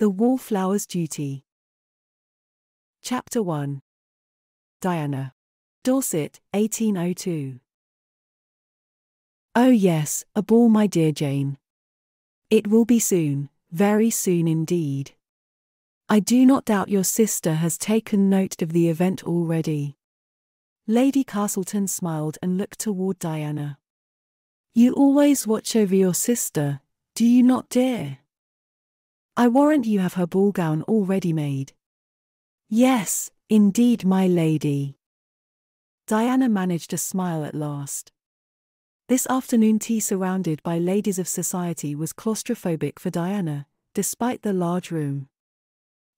The Wallflower's Duty. Chapter 1. Diana. Dorset, 1802. Oh yes, a ball, my dear Jane. It will be soon, very soon indeed. I do not doubt your sister has taken note of the event already. Lady Castleton smiled and looked toward Diana. You always watch over your sister, do you not, dear? I warrant you have her ball gown already made. Yes, indeed, my lady. Diana managed a smile at last. This afternoon tea surrounded by ladies of society was claustrophobic for Diana, despite the large room.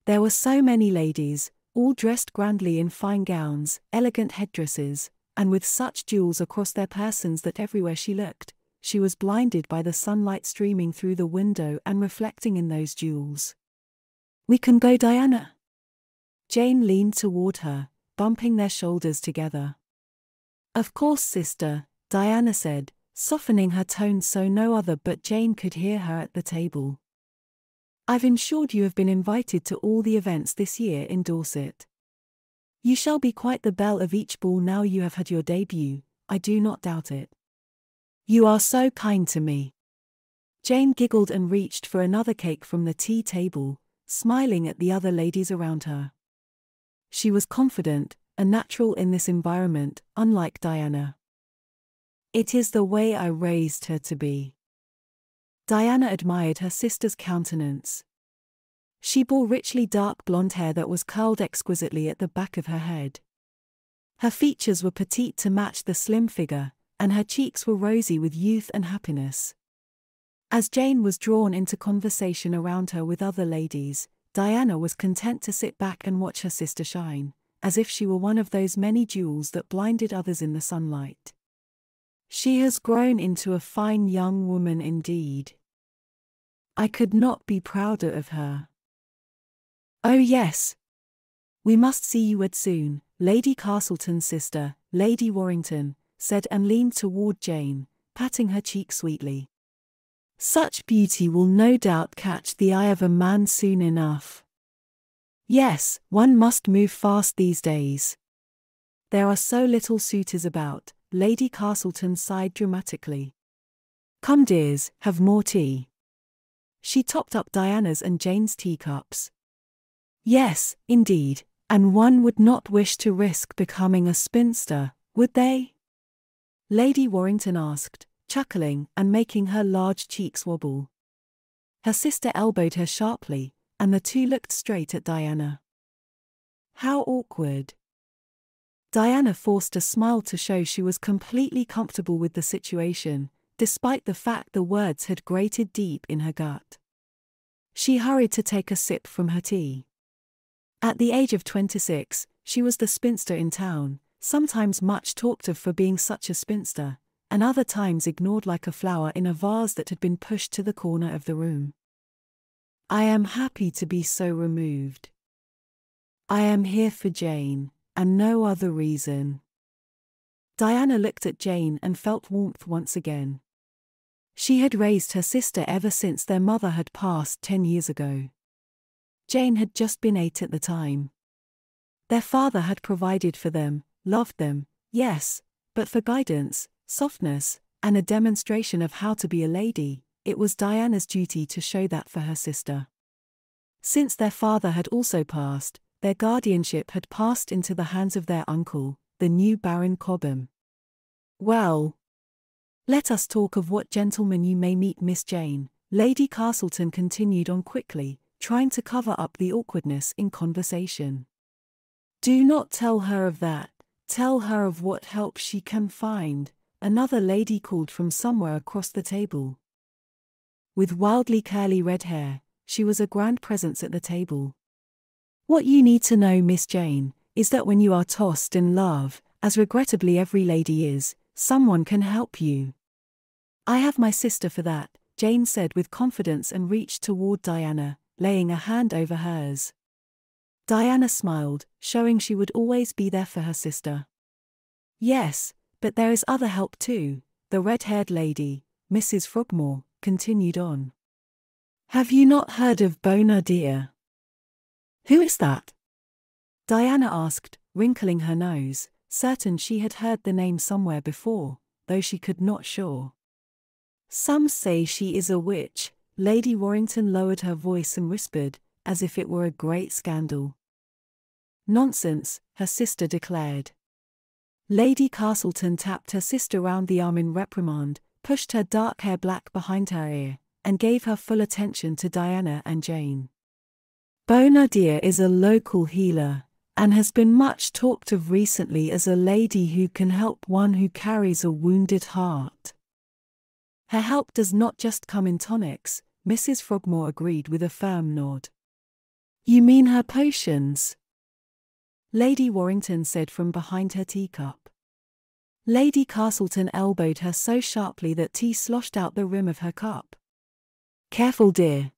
There were so many ladies, all dressed grandly in fine gowns, elegant headdresses, and with such jewels across their persons that everywhere she looked, she was blinded by the sunlight streaming through the window and reflecting in those jewels. We can go, Diana? Jane leaned toward her, bumping their shoulders together. Of course, sister, Diana said, softening her tone so no other but Jane could hear her at the table. I've ensured you have been invited to all the events this year in Dorset. You shall be quite the belle of each ball now you have had your debut, I do not doubt it. You are so kind to me. Jane giggled and reached for another cake from the tea table, smiling at the other ladies around her. She was confident, a natural in this environment, unlike Diana. It is the way I raised her to be. Diana admired her sister's countenance. She bore richly dark blonde hair that was curled exquisitely at the back of her head. Her features were petite to match the slim figure, and her cheeks were rosy with youth and happiness. As Jane was drawn into conversation around her with other ladies, Diana was content to sit back and watch her sister shine, as if she were one of those many jewels that blinded others in the sunlight. She has grown into a fine young woman indeed. I could not be prouder of her. Oh yes. We must see you wed soon, Lady Castleton's sister, Lady Warrington, said and leaned toward Jane, patting her cheek sweetly. Such beauty will no doubt catch the eye of a man soon enough. Yes, one must move fast these days. There are so little suitors about, Lady Castleton sighed dramatically. Come dears, have more tea. She topped up Diana's and Jane's teacups. Yes, indeed, and one would not wish to risk becoming a spinster, would they? Lady Warrington asked, chuckling and making her large cheeks wobble. Her sister elbowed her sharply, and the two looked straight at Diana. How awkward. Diana forced a smile to show she was completely comfortable with the situation, despite the fact the words had grated deep in her gut. She hurried to take a sip from her tea. At the age of 26, she was the spinster in town, sometimes much talked of for being such a spinster, and other times ignored like a flower in a vase that had been pushed to the corner of the room. I am happy to be so removed. I am here for Jane, and no other reason. Diana looked at Jane and felt warmth once again. She had raised her sister ever since their mother had passed 10 years ago. Jane had just been 8 at the time. Their father had provided for them, loved them, yes, but for guidance, softness, and a demonstration of how to be a lady, it was Diana's duty to show that for her sister. Since their father had also passed, their guardianship had passed into the hands of their uncle, the new Baron Cobham. Well, let us talk of what gentleman you may meet, Miss Jane, Lady Castleton continued on quickly, trying to cover up the awkwardness in conversation. Do not tell her of that, tell her of what help she can find, another lady called from somewhere across the table. With wildly curly red hair, she was a grand presence at the table. What you need to know, Miss Jane, is that when you are tossed in love, as regrettably every lady is, someone can help you. I have my sister for that, Jane said with confidence and reached toward Diana, laying a hand over hers. Diana smiled, showing she would always be there for her sister. Yes, but there is other help too, the red-haired lady, Mrs. Frogmore, continued on. Have you not heard of Bonadir? Who is that? Diana asked, wrinkling her nose, certain she had heard the name somewhere before, though she could not sure. Some say she is a witch. Lady Warrington lowered her voice and whispered, as if it were a great scandal. Nonsense, her sister declared. Lady Castleton tapped her sister round the arm in reprimand, pushed her dark hair black behind her ear, and gave her full attention to Diana and Jane. Bonadir is a local healer, and has been much talked of recently as a lady who can help one who carries a wounded heart. Her help does not just come in tonics, Mrs. Frogmore agreed with a firm nod. You mean her potions? Lady Warrington said from behind her teacup. Lady Castleton elbowed her so sharply that tea sloshed out the rim of her cup. Careful, dear.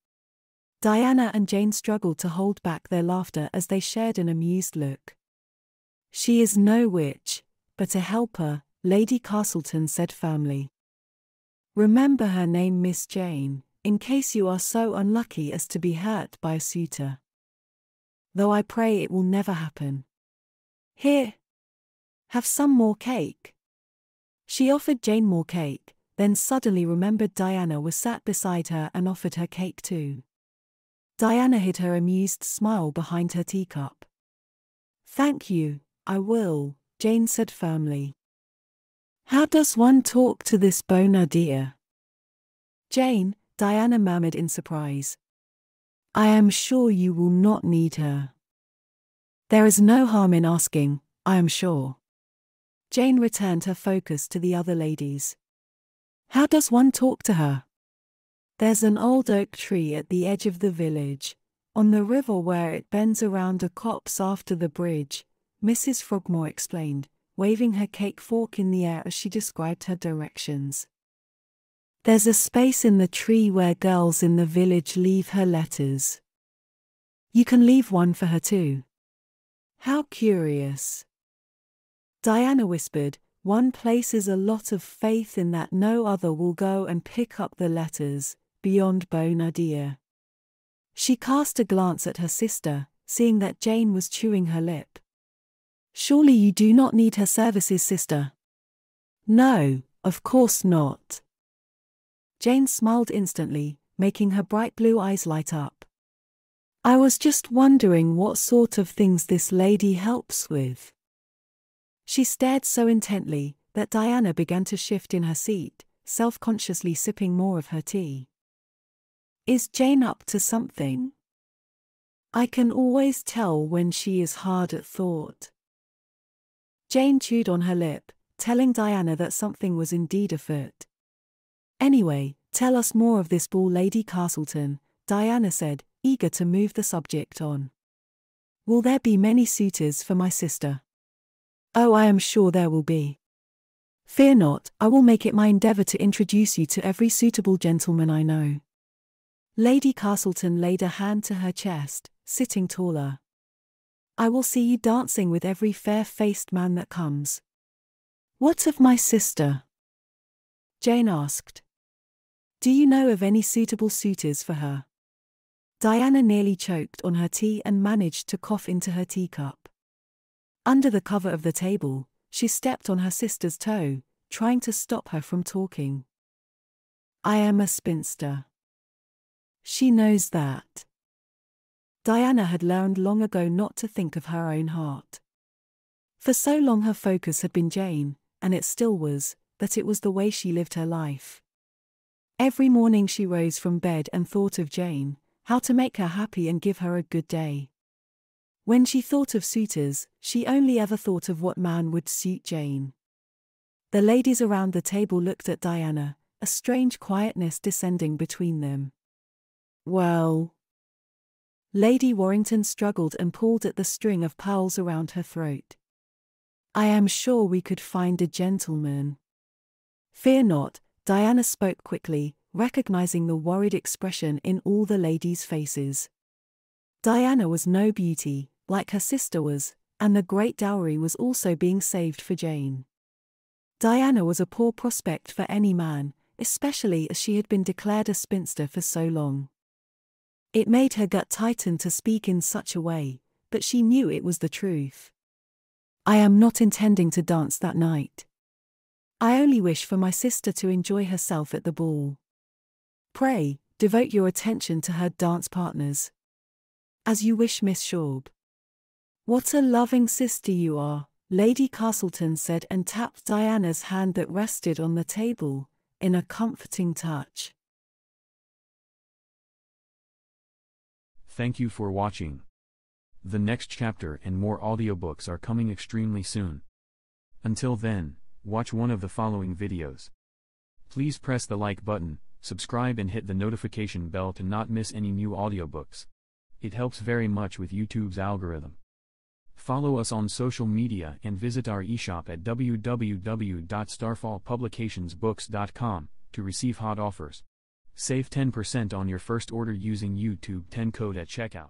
Diana and Jane struggled to hold back their laughter as they shared an amused look. She is no witch, but a helper, Lady Castleton said firmly. Remember her name, Miss Jane, in case you are so unlucky as to be hurt by a suitor. Though I pray it will never happen. Here. Have some more cake. She offered Jane more cake, then suddenly remembered Diana was sat beside her and offered her cake too. Diana hid her amused smile behind her teacup. Thank you, I will, Jane said firmly. How does one talk to this Bonadir? Jane, Diana murmured in surprise. I am sure you will not need her. There is no harm in asking, I am sure. Jane returned her focus to the other ladies. How does one talk to her? There's an old oak tree at the edge of the village, on the river where it bends around a copse after the bridge, Mrs. Frogmore explained, waving her cake fork in the air as she described her directions. There's a space in the tree where girls in the village leave her letters. You can leave one for her too. How curious. Diana whispered, one places a lot of faith in that no other will go and pick up the letters, beyond Bonadir. She cast a glance at her sister, seeing that Jane was chewing her lip. Surely you do not need her services, sister? No, of course not. Jane smiled instantly, making her bright blue eyes light up. I was just wondering what sort of things this lady helps with. She stared so intently that Diana began to shift in her seat, self-consciously sipping more of her tea. Is Jane up to something? I can always tell when she is hard at thought. Jane chewed on her lip, telling Diana that something was indeed afoot. Anyway, tell us more of this ball, Lady Castleton, Diana said, eager to move the subject on. Will there be many suitors for my sister? Oh, I am sure there will be. Fear not, I will make it my endeavour to introduce you to every suitable gentleman I know. Lady Castleton laid a hand to her chest, sitting taller. I will see you dancing with every fair-faced man that comes. What of my sister? Jane asked. Do you know of any suitable suitors for her? Diana nearly choked on her tea and managed to cough into her teacup. Under the cover of the table, she stepped on her sister's toe, trying to stop her from talking. I am a spinster. She knows that. Diana had learned long ago not to think of her own heart. For so long her focus had been Jane, and it still was, that it was the way she lived her life. Every morning she rose from bed and thought of Jane, how to make her happy and give her a good day. When she thought of suitors, she only ever thought of what man would suit Jane. The ladies around the table looked at Diana, a strange quietness descending between them. Well. Lady Warrington struggled and pulled at the string of pearls around her throat. I am sure we could find a gentleman. Fear not, Diana spoke quickly, recognizing the worried expression in all the ladies' faces. Diana was no beauty, like her sister was, and the great dowry was also being saved for Jane. Diana was a poor prospect for any man, especially as she had been declared a spinster for so long. It made her gut tighten to speak in such a way, but she knew it was the truth. I am not intending to dance that night. I only wish for my sister to enjoy herself at the ball. Pray, devote your attention to her dance partners. As you wish, Miss Shorb. What a loving sister you are, Lady Castleton said and tapped Diana's hand that rested on the table, in a comforting touch. Thank you for watching. The next chapter and more audiobooks are coming extremely soon. Until then, watch one of the following videos. Please press the like button, subscribe and hit the notification bell to not miss any new audiobooks. It helps very much with YouTube's algorithm. Follow us on social media and visit our eShop at www.starfallpublicationsbooks.com to receive hot offers. Save 10% on your first order using YouTube 10 code at checkout.